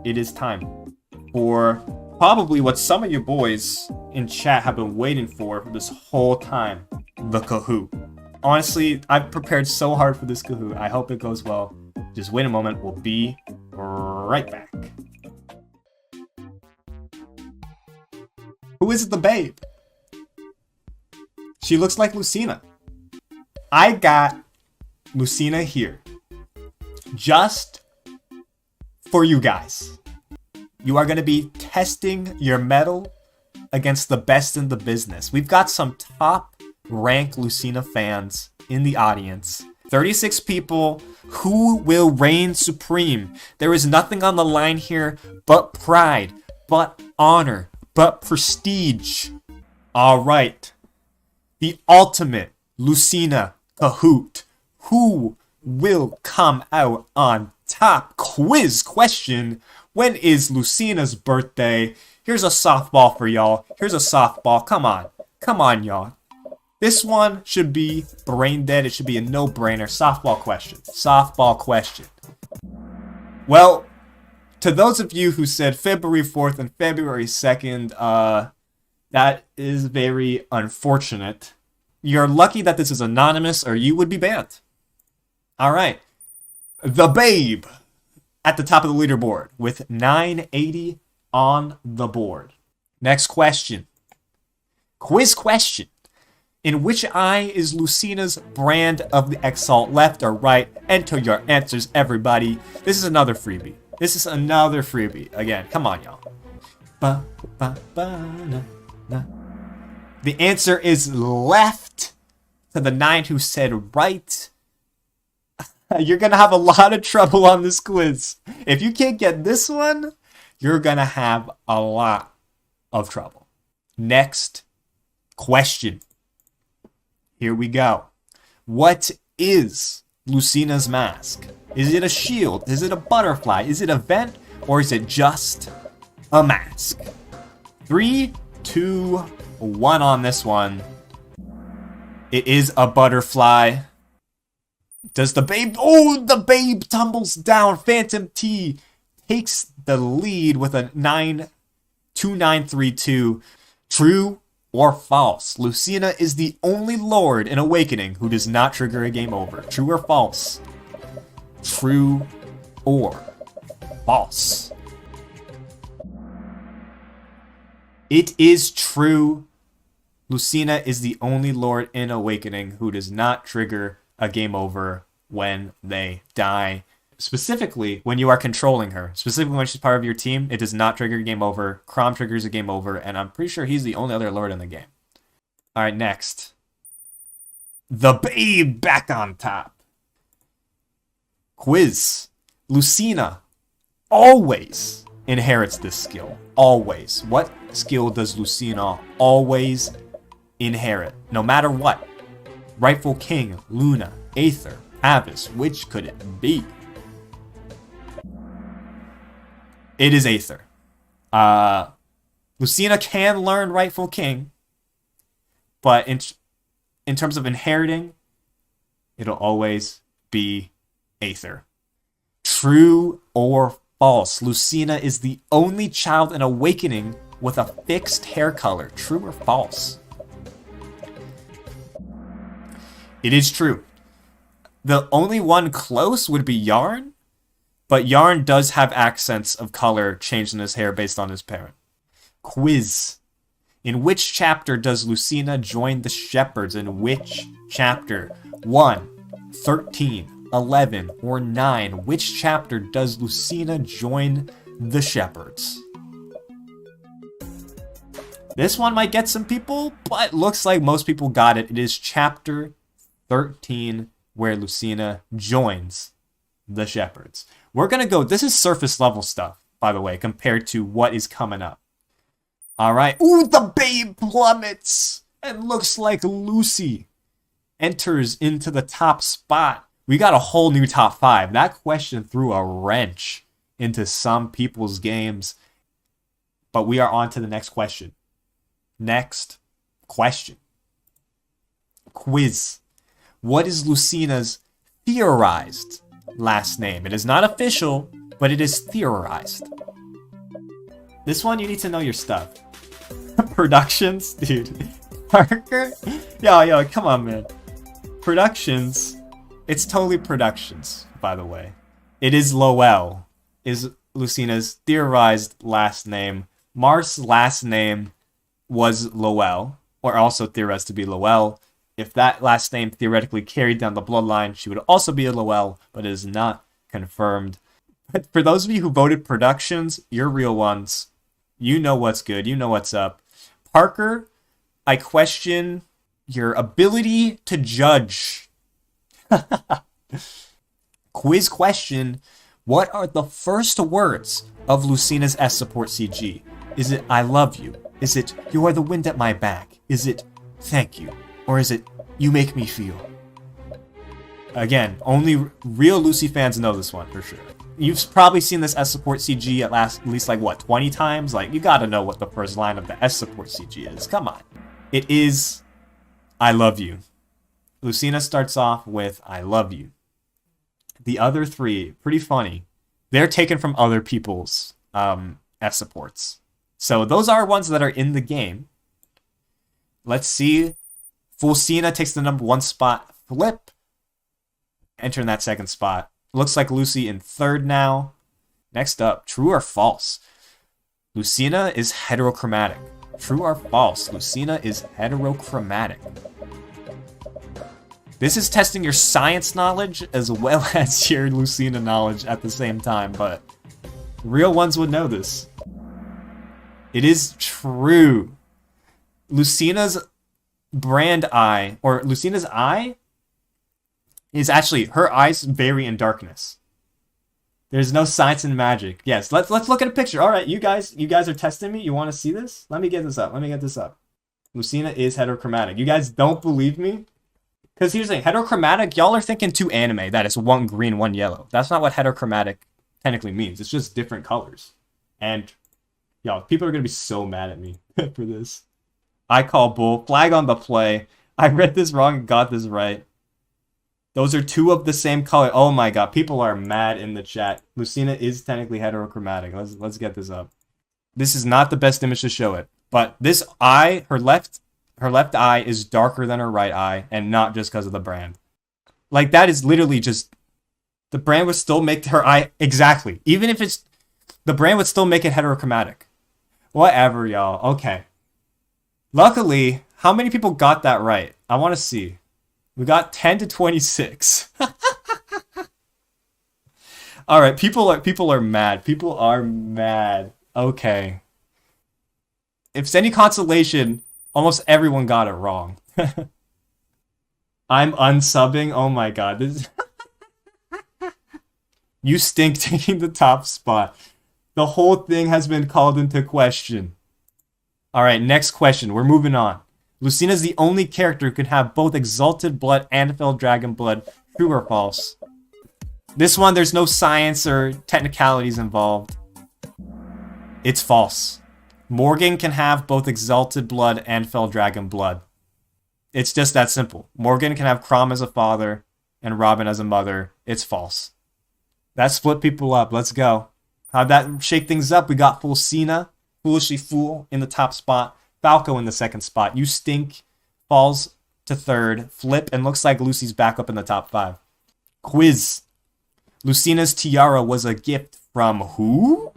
it is time for probably what some of you boys in chat have been waiting for this whole time. The Kahoot. Honestly, I've prepared so hard for this Kahoot. I hope it goes well. Just wait a moment. We'll be right back. Who is the babe? She looks like Lucina. I got Lucina here. Just for you guys. You are going to be testing your mettle against the best in the business. We've got some top rank Lucina fans in the audience. 36 people. Who will reign supreme? There is nothing on the line here but pride, but honor, but prestige. Alright. The ultimate Lucina Kahoot. Who will come out on top? Quiz question. When is Lucina's birthday? Here's a softball for y'all. Here's a softball. Come on. Come on, y'all. This one should be brain dead. It should be a no-brainer. Softball question. Softball question. Well, to those of you who said February 4th and February 2nd, that is very unfortunate. You're lucky that this is anonymous or you would be banned. Alright. The Babe at the top of the leaderboard with 980 on the board. Next question. Quiz question. In which eye is Lucina's brand of the Exalt? Left or right? Enter your answers, everybody. This is another freebie. This is another freebie. Again, come on, y'all. Ba, ba, ba, na, na. The answer is left. To the 9 who said right. You're going to have a lot of trouble on this quiz. If you can't get this one, you're going to have a lot of trouble. Next question. Here we go. What is Lucina's mask? Is it a shield? Is it a butterfly? Is it a vent? Or is it just a mask? 3, 2, 1 on this one. It is a butterfly. Does the Babe... Oh, the Babe tumbles down. Phantom T takes the lead with a 2932. True or false? Lucina is the only Lord in Awakening who does not trigger a game over. True or false? True or false? It is true. Lucina is the only Lord in Awakening who does not trigger a game over when they die. Specifically, when you are controlling her. Specifically, when she's part of your team, it does not trigger a game over. Crom triggers a game over, and I'm pretty sure he's the only other Lord in the game. Alright, next. The Babe back on top. Quiz. Lucina always inherits this skill. Always. What skill does Lucina always inherit? No matter what. Rightful King, Luna, Aether, Pavise. Which could it be? It is Aether. Lucina can learn Rightful King, but in terms of inheriting, it'll always be Aether. True or false? Lucina is the only child in Awakening with a fixed hair color. True or false? It is true. The only one close would be Yarn, but Yarn does have accents of color changed in his hair based on his parent. Quiz. In which chapter does Lucina join the Shepherds? In which chapter? 1, 13, 11, or 9? Which chapter does Lucina join the Shepherds? This one might get some people, but looks like most people got it. It is chapter 13 where Lucina joins the Shepherds. We're going to go... This is surface level stuff, by the way, compared to what is coming up. Alright. Ooh, the Babe plummets! And looks like Lucy enters into the top spot. We got a whole new top 5. That question threw a wrench into some people's games. But we are on to the next question. Next question. Quiz. What is Lucina's theorized last name? It is not official, but it is theorized. This one, you need to know your stuff. Productions? Dude. Parker? Yo, come on, man. Productions. It's totally Productions, by the way. It is Lowell, is Lucina's theorized last name. Marth's last name was Lowell, or also theorized to be Lowell. If that last name theoretically carried down the bloodline, she would also be a Lowell, but it is not confirmed. But for those of you who voted Productions, you're real ones. You know what's good. You know what's up. Parker, I question your ability to judge. Quiz question. What are the first words of Lucina's S support CG? Is it I love you? Is it you are the wind at my back? Is it thank you? Or is it you make me feel? Again, only real Lucy fans know this one for sure. You've probably seen this S support CG at least like what, 20 times? Like, you gotta know what the first line of the S support CG is. Come on. It is I love you. Lucina starts off with I love you. The other three, pretty funny. They're taken from other people's S supports. So those are ones that are in the game. Let's see. Fulcina takes the number 1 spot. Flip. Enter in that second spot. Looks like Lucy in third now. Next up, true or false? Lucina is heterochromatic. True or false? Lucina is heterochromatic. This is testing your science knowledge as well as your Lucina knowledge at the same time, but real ones would know this. It is true. Lucina's brand eye, or Lucina's eye, is actually, her eyes vary in darkness. There's no science and magic. Yes, let's look at a picture. All right, you guys are testing me. You want to see this? Let me get this up. Lucina is heterochromatic. You guys don't believe me? Because here's the thing, heterochromatic, y'all are thinking too anime, that it's one green, one yellow. That's not what heterochromatic technically means. It's just different colors. And, y'all, people are going to be so mad at me for this. I call bull. Flag on the play. I read this wrong and got this right. Those are two of the same color. Oh my god, people are mad in the chat. Lucina is technically heterochromatic. Let's get this up. This is not the best image to show it. But this eye, her left eye is darker than her right eye, and not just because of the brand. Like, that is literally just... The brand would still make her eye... Exactly. Even if it's... The brand would still make it heterochromatic. Whatever, y'all. Okay. Luckily, how many people got that right? I want to see. We got 10 to 26. All right, people are mad. People are mad. Okay. If it's any consolation, almost everyone got it wrong. I'm unsubbing. Oh my god. This You stink taking the top spot. The whole thing has been called into question. All right, next question. We're moving on. Lucina is the only character who can have both Exalted Blood and Fell Dragon Blood. True or false? This one, there's no science or technicalities involved. It's false. Morgan can have both Exalted Blood and Fell Dragon Blood. It's just that simple. Morgan can have Chrom as a father and Robin as a mother. It's false. That split people up. Let's go. How'd that shake things up? We got Fulcina, Foolishly Fool, in the top spot. Falco in the second spot. You Stink falls to third. Flip, and looks like Lucy's back up in the top 5. Quiz. Lucina's tiara was a gift from who?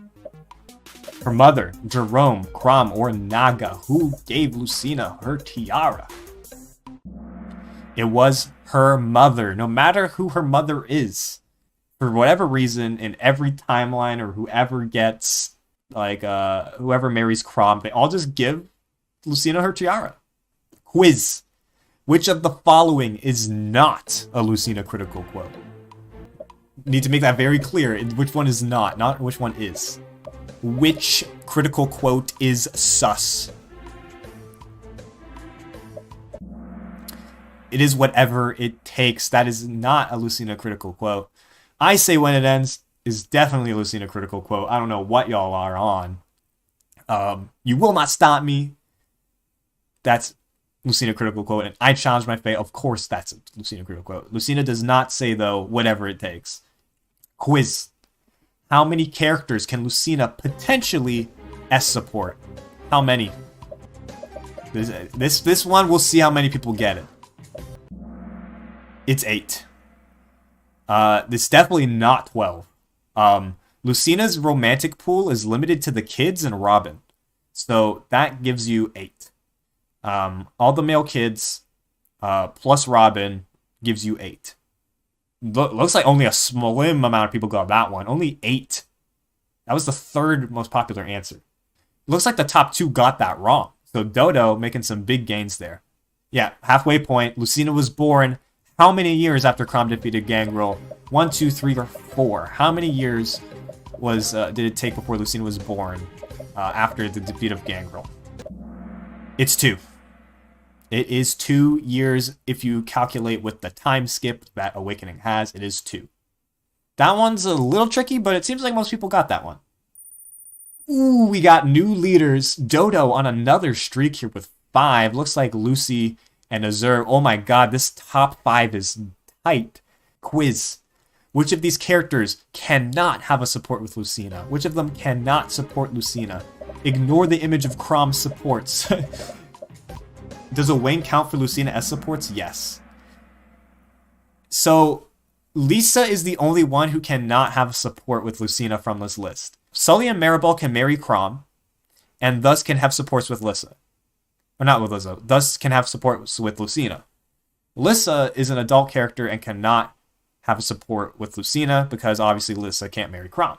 Her mother, Jerome, Chrom, or Naga. Who gave Lucina her tiara? It was her mother. No matter who her mother is, for whatever reason, in every timeline, or whoever gets, like, whoever marries Chrom, they all just give Lucina her tiara. Quiz. Which of the following is not a Lucina critical quote? Need to make that very clear. Which one is not which one is. Which critical quote is sus? It is whatever it takes. That is not a Lucina critical quote. I say when it ends is definitely a Lucina critical quote. I don't know what y'all are on. You will not stop me. That's Lucina critical quote. And I challenge my fate. Of course that's a Lucina critical quote. Lucina does not say, though, whatever it takes. Quiz. How many characters can Lucina potentially S support. How many? This one, we'll see how many people get it. It's 8. It's definitely not 12. Lucina's romantic pool is limited to the kids and Robin. So that gives you 8. All the male kids plus Robin gives you 8. Looks like only a slim amount of people got that one. Only 8. That was the 3rd most popular answer. Looks like the top 2 got that wrong. So Dodo making some big gains there. Yeah, halfway point. Lucina was born how many years after Crom defeated Gangrel? 1, 2, 3, or 4. How many years did it take before Lucina was born after the defeat of Gangrel? It's 2. It is 2 years if you calculate with the time skip that Awakening has. It is 2. That one's a little tricky, but it seems like most people got that one. Ooh, we got new leaders. Dodo on another streak here with 5. Looks like Lucy and Azure. Oh my god, this top 5 is tight. Quiz. Which of these characters cannot have a support with Lucina? Which of them cannot support Lucina? Ignore the image of Crom supports. Does Owain count for Lucina S supports? Yes. So, Lisa is the only one who cannot have support with Lucina from this list. Sully and Maribel can marry Crom, and thus can have supports with Lissa. Or not with Lissa, thus can have supports with Lucina. Lissa is an adult character and cannot have a support with Lucina because obviously Lissa can't marry Crom.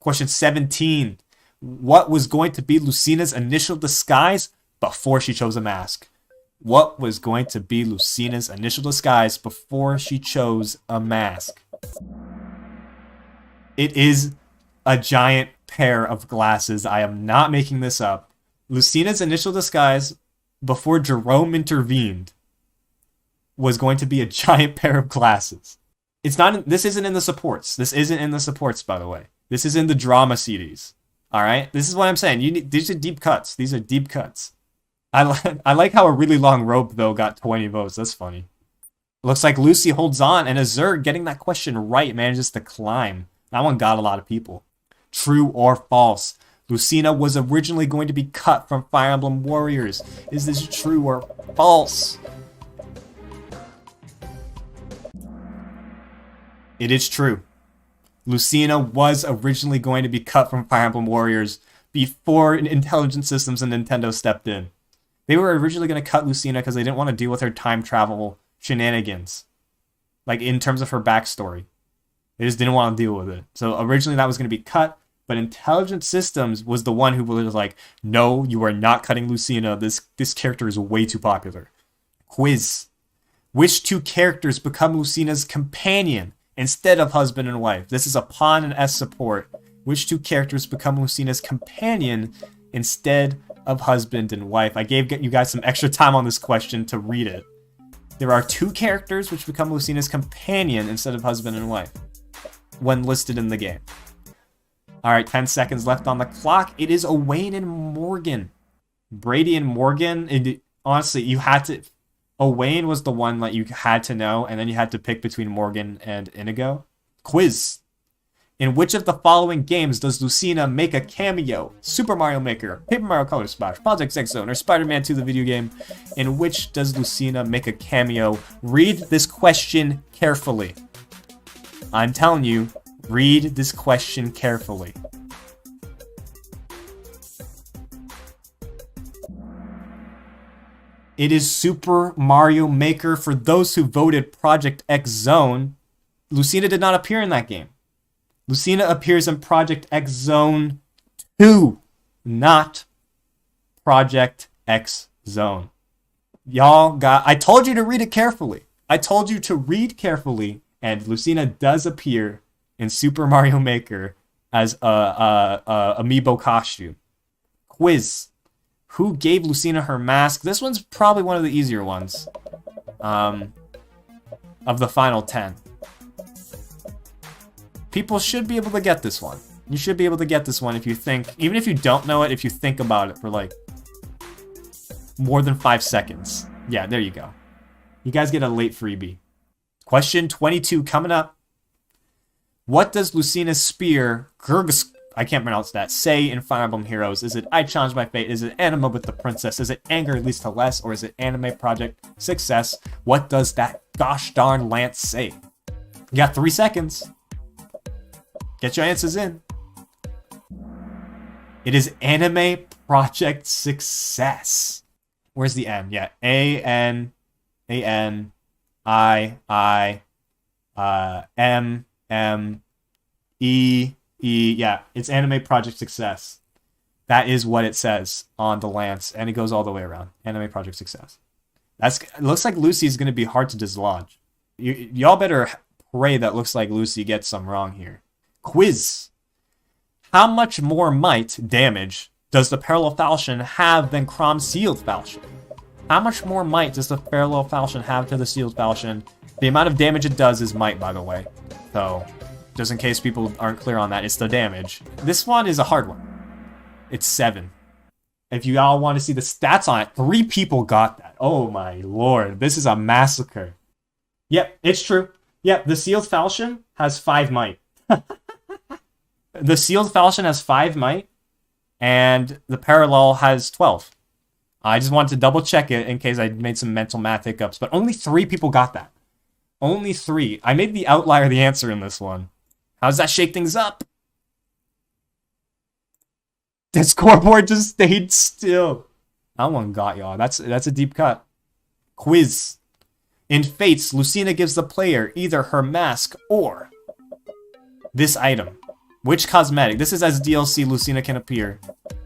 Question 17. What was going to be Lucina's initial disguise before she chose a mask? What was going to be Lucina's initial disguise before she chose a mask? It is a giant pair of glasses. I am not making this up. Lucina's initial disguise before Jerome intervened was going to be a giant pair of glasses. It's not. This isn't in the supports. This isn't in the supports, by the way. This is in the drama CDs. All right. This is what I'm saying. These are deep cuts. These are deep cuts. I like how a really long rope though got 20 votes. That's funny. Looks like Lucy holds on, and Azure getting that question right manages to climb. That one got a lot of people. True or false? Lucina was originally going to be cut from Fire Emblem Warriors. Is this true or false? It is true. Lucina was originally going to be cut from Fire Emblem Warriors before Intelligent Systems and Nintendo stepped in. They were originally going to cut Lucina because they didn't want to deal with her time travel shenanigans. Like, in terms of her backstory. They just didn't want to deal with it. So originally that was going to be cut, but Intelligent Systems was the one who was like, no, you are not cutting Lucina. This character is way too popular. Quiz. Which 2 characters become Lucina's companion instead of husband and wife? This is a pawn and S support. Which 2 characters become Lucina's companion instead of husband and wife? I gave you guys some extra time on this question to read it. There are 2 characters which become Lucina's companion instead of husband and wife when listed in the game. Alright, 10 seconds left on the clock. It is Owain and Morgan. Brady and Morgan, honestly, you had to... Owain was the one that you had to know, and then you had to pick between Morgan and Inigo. Quiz. In which of the following games does Lucina make a cameo? Super Mario Maker, Paper Mario Color Splash, Project X Zone, or Spider-Man 2 the video game? In which does Lucina make a cameo? Read this question carefully. I'm telling you, read this question carefully. It is Super Mario Maker. For those who voted Project X Zone, Lucina did not appear in that game. Lucina appears in Project X Zone 2, not Project X Zone. I told you to read it carefully. I told you to read carefully, and Lucina does appear in Super Mario Maker as a amiibo costume. Quiz. Who gave Lucina her mask? This one's probably one of the easier ones. Of the final 10. People should be able to get this one. You should be able to get this one if you think, even if you don't know it, if you think about it for like more than 5 seconds. Yeah, there you go. You guys get a late freebie. Question 22 coming up. What does Lucina's spear, I can't pronounce that. Say in Fire Emblem Heroes. Is it I Challenge My Fate? Is it Anima with the Princess? Is it Anger Leads to Less? Or is it Anime Project Success? What does that gosh darn Lance say? You got 3 seconds. Get your answers in. It is Anime Project Success. Where's the N? Yeah, A-N, A-N, I, M, M, E, E. Yeah, it's Anime Project Success. That is what it says on the lance, and it goes all the way around. Anime Project Success. It looks like Lucy's going to be hard to dislodge. Y'all better pray that Looks Like Lucy gets some wrong here. Quiz. How much more might damage does the Parallel Falchion have than Crom's Sealed Falchion? How much more might does the Parallel Falchion have to the Sealed Falchion? The amount of damage it does is might, by the way. So, just in case people aren't clear on that, it's the damage. This one is a hard one. It's 7. If you all want to see the stats on it, 3 people got that. Oh my lord, this is a massacre. Yep, it's true. Yep, the Sealed Falchion has 5 might. The Sealed Falchion has 5 might, and the Parallel has 12. I just wanted to double check it in case I made some mental math hiccups, but only 3 people got that. Only 3. I made the outlier the answer in this one. How does that shake things up? The scoreboard just stayed still. That one got y'all. That's a deep cut. Quiz. In Fates, Lucina gives the player either her mask or this item. Which cosmetic? This is as DLC, Lucina can appear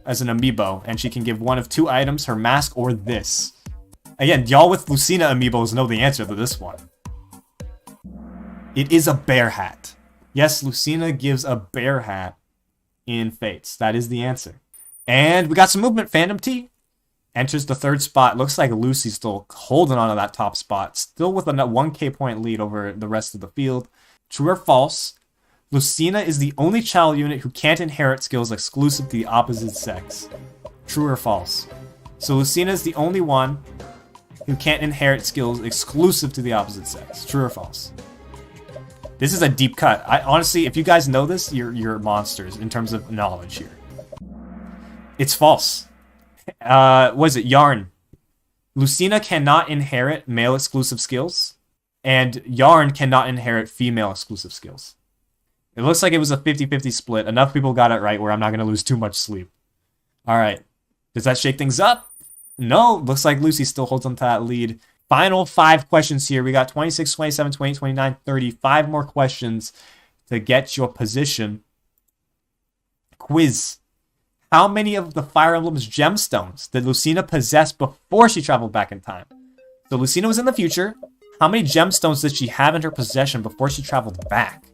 as an amiibo, and she can give one of 2 items, her mask or this. Again, y'all with Lucina amiibos know the answer to this one. It is a bear hat. Yes, Lucina gives a bear hat in Fates. That is the answer. And we got some movement. Phantom T enters the 3rd spot. Looks like Lucy's still holding on to that top spot. Still with a 1k point lead over the rest of the field. True or false? Lucina is the only child unit who can't inherit skills exclusive to the opposite sex. True or false? So Lucina is the only one who can't inherit skills exclusive to the opposite sex. True or false? This is a deep cut. Honestly, if you guys know this, you're monsters in terms of knowledge here. It's false. What is it? Yarn. Lucina cannot inherit male exclusive skills, and Yarn cannot inherit female exclusive skills. It looks like it was a 50-50 split. Enough people got it right where I'm not going to lose too much sleep. Alright. Does that shake things up? No. Looks like Lucy still holds on to that lead. Final 5 questions here. We got 26, 27, 28, 29, 30. 5 more questions to get your position. Quiz. How many of the Fire Emblem's gemstones did Lucina possess before she traveled back in time? So Lucina was in the future. How many gemstones did she have in her possession before she traveled back?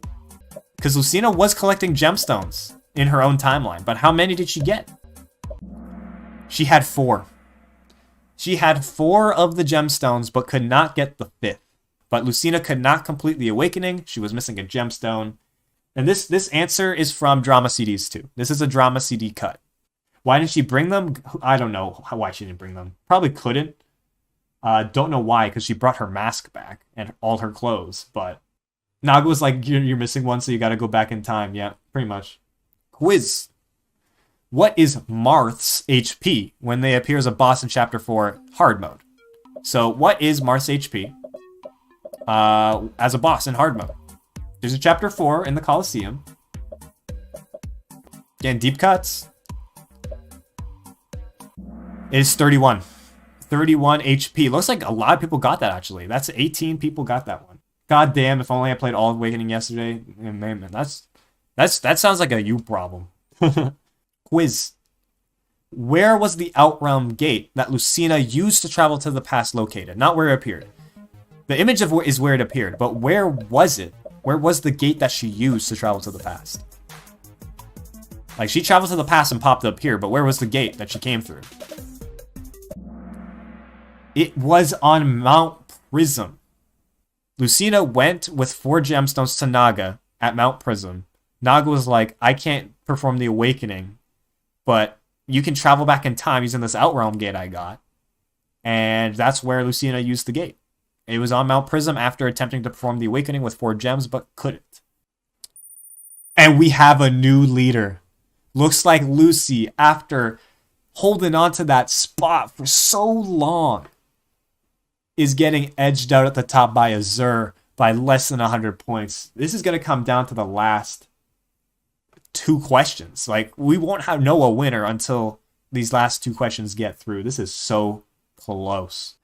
Because Lucina was collecting gemstones in her own timeline, but how many did she get? She had 4. She had 4 of the gemstones, but could not get the 5th. But Lucina could not complete the awakening. She was missing a gemstone. And this answer is from drama CDs too. This is a drama CD cut. Why didn't she bring them? I don't know why she didn't bring them. Probably couldn't. Don't know why, because she brought her mask back and all her clothes, but Naga was like, you're missing one, so you gotta go back in time. Yeah, pretty much. Quiz. What is Marth's HP when they appear as a boss in Chapter 4 Hard Mode? So, what is Marth's HP as a boss in Hard Mode? There's a Chapter 4 in the Coliseum. Again, deep cuts. It is 31. 31 HP. Looks like a lot of people got that, actually. That's 18 people got that one. God damn, if only I played All Awakening yesterday. Man, that sounds like a you problem. Quiz. Where was the Outrealm gate that Lucina used to travel to the past located? Not where it appeared. The image of is where it appeared, but where was it? Where was the gate that she used to travel to the past? Like, she traveled to the past and popped up here, but where was the gate that she came through? It was on Mount Prism. Lucina went with 4 gemstones to Naga at Mount Prism. Naga was like, I can't perform the awakening, but you can travel back in time using this Outrealm gate I got. And that's where Lucina used the gate. It was on Mount Prism after attempting to perform the awakening with 4 gems, but couldn't. And we have a new leader. Looks like Lucy, after holding on to that spot for so long, is getting edged out at the top by Azur by less than 100 points. This is going to come down to the last 2 questions. Like, we won't know a winner until these last 2 questions get through. This is so close.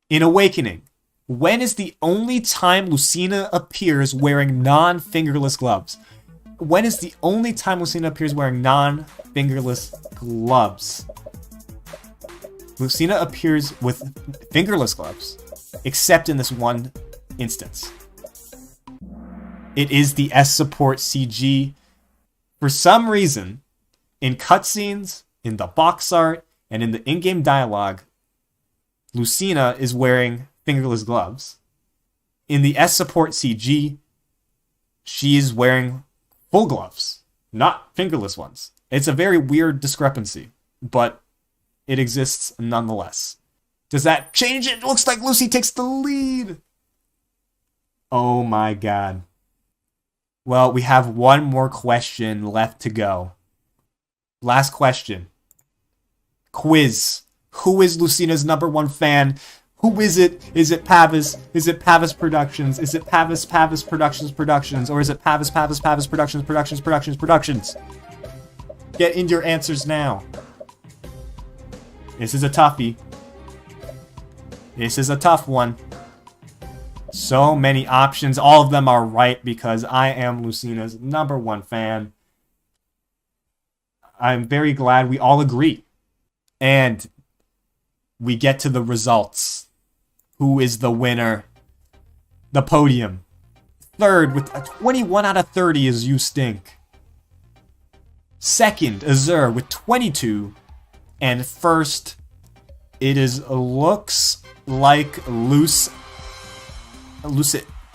In Awakening, when is the only time Lucina appears wearing non-fingerless gloves? When is the only time Lucina appears wearing non-fingerless gloves? Lucina appears with fingerless gloves, except in this one instance. It is the S support CG. For some reason, in cutscenes, in the box art, and in the in-game dialogue, Lucina is wearing fingerless gloves. In the S support CG, she is wearing full gloves, not fingerless ones. It's a very weird discrepancy, but it exists nonetheless. Does that change it? It looks like Lucy takes the lead. Oh my god. Well, we have one more question left to go. Last question. Quiz. Who is Lucina's #1 fan? Who is it? Is it Pavise? Is it Pavise Productions? Is it Pavise Productions? Or is it Pavise Productions? Get into your answers now. This is a toughie. This is a tough one. So many options. All of them are right because I am Lucina's #1 fan. I'm very glad we all agree. And we get to the results. Who is the winner? The podium. Third with a 21 out of 30 is You Stink. Second, Azur with 22. And first, it looks like Lucid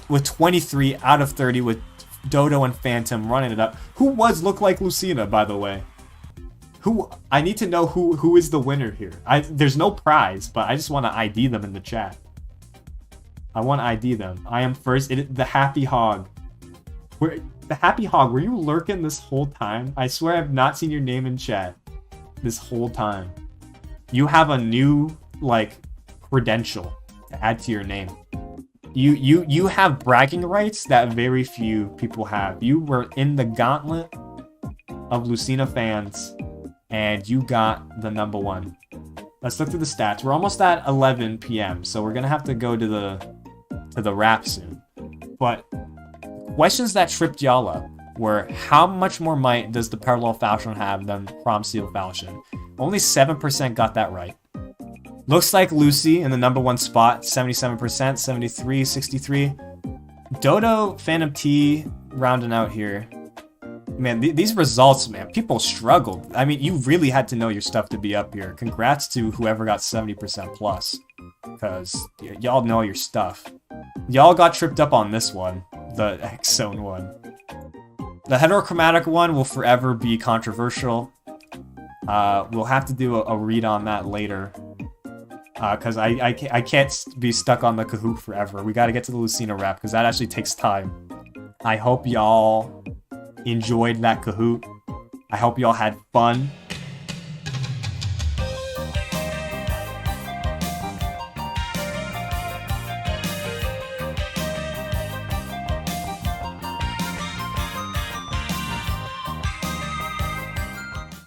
with 23 out of 30 with Dodo and Phantom running it up. Who look like Lucina, by the way? I need to know who is the winner here. There's no prize, but I just want to ID them in the chat. I want to ID them. I am first. The Happy Hog. The Happy Hog, were you lurking this whole time? I swear I've not seen your name in chat this whole time. You have a new, credential to add to your name. You have bragging rights that very few people have. You were in the gauntlet of Lucina fans, and you got the #1. Let's look through the stats. We're almost at 11 p.m., so we're gonna have to go to the wrap soon. But questions that tripped y'all up were: how much more might does the Parallel Falchion have than Prom Seal Falchion? Only 7% got that right. Looks like Lucy in the #1 spot, 77%, 73, 63. Dodo, Phantom T rounding out here. Man, these results, man, people struggled. I mean, you really had to know your stuff to be up here. Congrats to whoever got 70% plus, because y'all know your stuff. Y'all got tripped up on this one, the X-Zone one. The heterochromatic one will forever be controversial. We'll have to do a read on that later. Because I can't be stuck on the Kahoot forever. We got to get to the Lucina wrap, because that actually takes time. I hope y'all enjoyed that Kahoot. I hope y'all had fun.